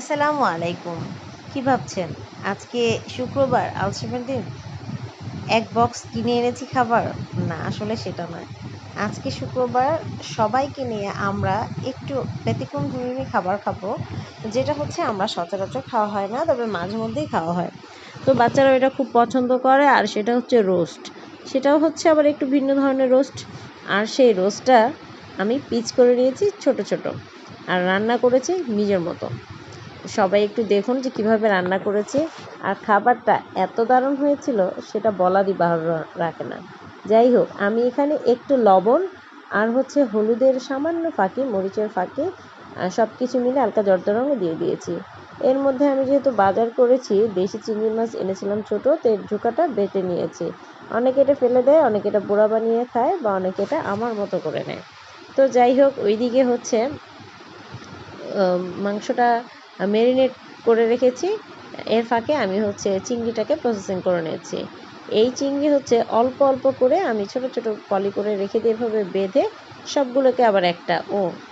আসসালামু আলাইকুম। কি ভাবছেন? আজকে শুক্রবার আলসেমের দিন? এক বক্স কিনে এনেছি খাবার? না, আসলে সেটা নয়। আজকে শুক্রবার সবাইকে নিয়ে আমরা একটু ব্যতিক্রমধর্মী খাবার খাবো। যেটা হচ্ছে আমরা সচরাচর খাওয়া হয় না, তবে মাঝে মধ্যেই খাওয়া হয়। তো বাচ্চারা এটা খুব পছন্দ করে, আর সেটা হচ্ছে রোস্ট। সেটাও হচ্ছে আবার একটু ভিন্ন ধরনের রোস্ট। আর সেই রোস্টটা আমি পিচ করে নিয়েছি ছোট ছোট, আর রান্না করেছি নিজের মতো। সবাই একটু দেখুন যে কিভাবে রান্না করেছি। আর খাবারটা এত দারুণ হয়েছিল, সেটা বলারই বাহুল্য রাখে না। যাই হোক, আমি এখানে একটু লবণ আর হচ্ছে হলুদের সামান্য ফাঁকি, মরিচের ফাঁকি, সব কিছু মিলে হালকা জর্দারঙও দিয়ে দিয়েছি। এর মধ্যে আমি যেহেতু বাজার করেছি, দেশি চিংড়ি মাছ এনেছিলাম ছোটো, তো এর ঝোঁকাটা বেটে নিয়েছি। অনেকে এটা ফেলে দেয়, অনেকে এটা পোড়া বানিয়ে খায়, বা অনেকে এটা আমার মতো করে নেয়। তো যাই হোক, ওইদিকে হচ্ছে মাংসটা ম্যারিনেট করে রেখেছি। এর ফাঁকে আমি হচ্ছে চিংড়িটাকে প্রসেসিং করে নিয়েছি। এই চিংড়ি হচ্ছে অল্প অল্প করে আমি ছোট ছোট পলি করে রেখে দিয়ে এভাবে বেঁধে সবগুলোকে আবার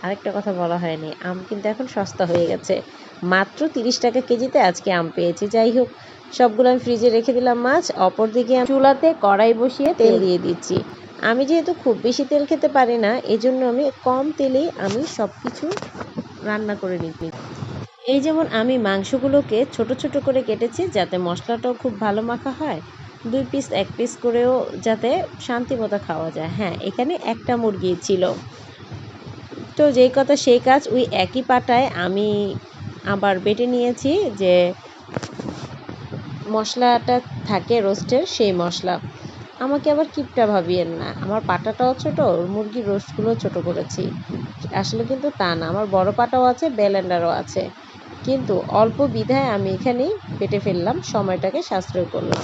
আরেকটা কথা বলা হয়নি, আম কিন্তু এখন সস্তা হয়ে গেছে। মাত্র 30 টাকা কেজিতে আজকে আম পেয়েছি। যাই হোক, সবগুলো আমি ফ্রিজে রেখে দিলাম মাছ। অপরদিকে চুলাতে কড়াই বসিয়ে তেল দিয়ে দিচ্ছি। আমি যেহেতু খুব বেশি তেল খেতে পারি না, এজন্য আমি কম তেলেই সব কিছু রান্না করে নিচ্ছি। এই যেমন আমি মাংসগুলোকে ছোট ছোট করে কেটেছি, যাতে মশলাটাও খুব ভালো মাখা হয়। 2 পিস 1 পিস করেও যাতে শান্তি মতো খাওয়া যায়। হ্যাঁ, এখানে একটা মুরগি ছিল। তো যেই কথা সেই কাজ, ওই একই পাটায় আমি আবার বেটে নিয়েছি যে মশলাটা থাকে রোস্টের, সেই মশলা। আমাকে আবার কিপটা ভাবিয়েন না, আমার পাটাটাও ছোট, মুরগির রোস্টগুলো ছোট করেছি। আসলে কিন্তু তা না, আমার বড় পাটাও আছে, ব্লেন্ডারও আছে, কিন্তু অল্প বিধায় আমি এখানেই বেটে ফেললাম, সময়টাকে সাশ্রয় করলাম।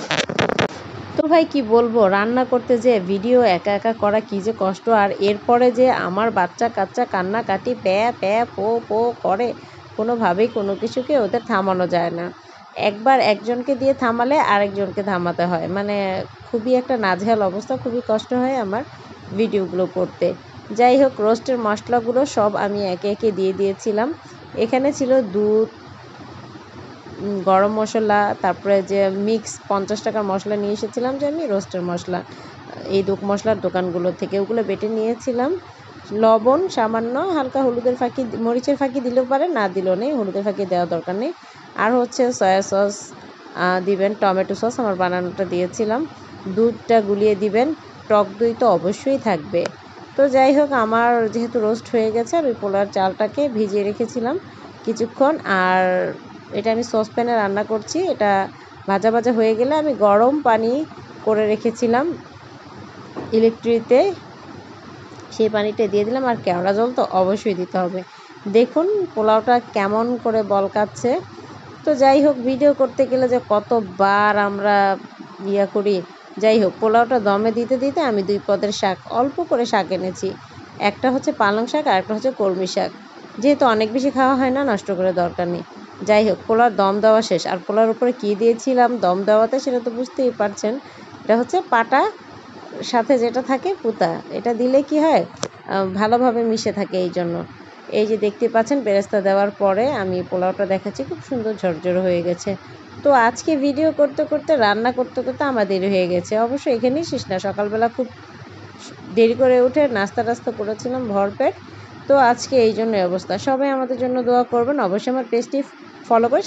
তো ভাই কি বলবো, রান্না করতে যে ভিডিও একা একা করা কি যে কষ্ট। আর এরপরে যে আমার বাচ্চা কাচ্চা কান্নাকাটি প্যা প্যা পো পো করে, কোনোভাবেই কোনো কিছুকে ওদের থামানো যায় না। একবার একজনকে দিয়ে থামালে আরেকজনকে থামাতে হয়, মানে খুবই একটা নাজেহাল অবস্থা, খুবই কষ্ট হয় আমার ভিডিওগুলো করতে। যাই হোক, রোস্টের মশলাগুলো সব আমি একে একে দিয়ে দিয়েছিলাম। এখানে ছিল দুধ, গরম মশলা, তারপরে যে মিক্স 50 টাকার মশলা নিয়ে এসেছিলাম, যে আমি রোস্টের মশলা এই মশলার দোকানগুলো থেকে, ওগুলো বেটে নিয়েছিলাম। লবণ সামান্য, হালকা হলুদের ফাঁকি, মরিচের ফাঁকি দিলেও পারে, না দিলেও নেই, হলুদের ফাঁকি দেওয়া দরকার নেই। আর হচ্ছে সয়া সস দিবেন, টমেটো সস আমার বানানোটা দিয়েছিলাম। দুধটা গুলিয়ে দিবেন, টক দই তো অবশ্যই থাকবে। তো যাই হোক, আমার যেহেতু রোস্ট হয়ে গেছে, আমি পোলার চালটাকে ভিজিয়ে রেখেছিলাম কিছুক্ষণ। আর এটা আমি সসপ্যানে রান্না করছি। এটা ভাজা ভাজা হয়ে গেলে আমি গরম পানি করে রেখেছিলাম ইলেকট্রিতে, সেই পানিটা দিয়ে দিলাম। আর কেওড়া জল তো অবশ্যই দিতে হবে। দেখুন পোলাওটা কেমন করে বলকাচ্ছে। তো যাই হোক, ভিডিও করতে গেলে যে কতবার আমরা করি। যাই হোক, পোলাওটা দমে দিতে দিতে আমি 2 পদের শাক, অল্প করে শাক এনেছি। একটা হচ্ছে পালং শাক আর একটা হচ্ছে কলমি শাক। যেহেতু অনেক বেশি খাওয়া হয় না, নষ্ট করে দরকার নেই। যাই হোক, পোলার দম দেওয়া শেষ। আর পোলার উপরে কী দিয়েছিলাম দম দেওয়াতে, সেটা তো বুঝতেই পারছেন। এটা হচ্ছে পাটা সাথে যেটা থাকে পুতা, এটা দিলে কি হয়, ভালোভাবে মিশে থাকে। এই জন্য এই যে দেখতে পাচ্ছেন, বেরেস্তা দেওয়ার পরে আমি পোলাওটা দেখাচ্ছি, খুব সুন্দর ঝরঝরে হয়ে গেছে। তো আজকে ভিডিও করতে করতে, রান্না করতে করতে আমার দেরি হয়ে গেছে। অবশ্য এখানেই শেষ না, সকালবেলা খুব দেরি করে উঠে নাস্তা টাস্তা করেছিলাম ভরপেট। তো আজকে এই জন্য অবস্থা। সবাই আমাদের জন্য দোয়া করবেন, অবশ্যই আমার পেজটি ফলো করে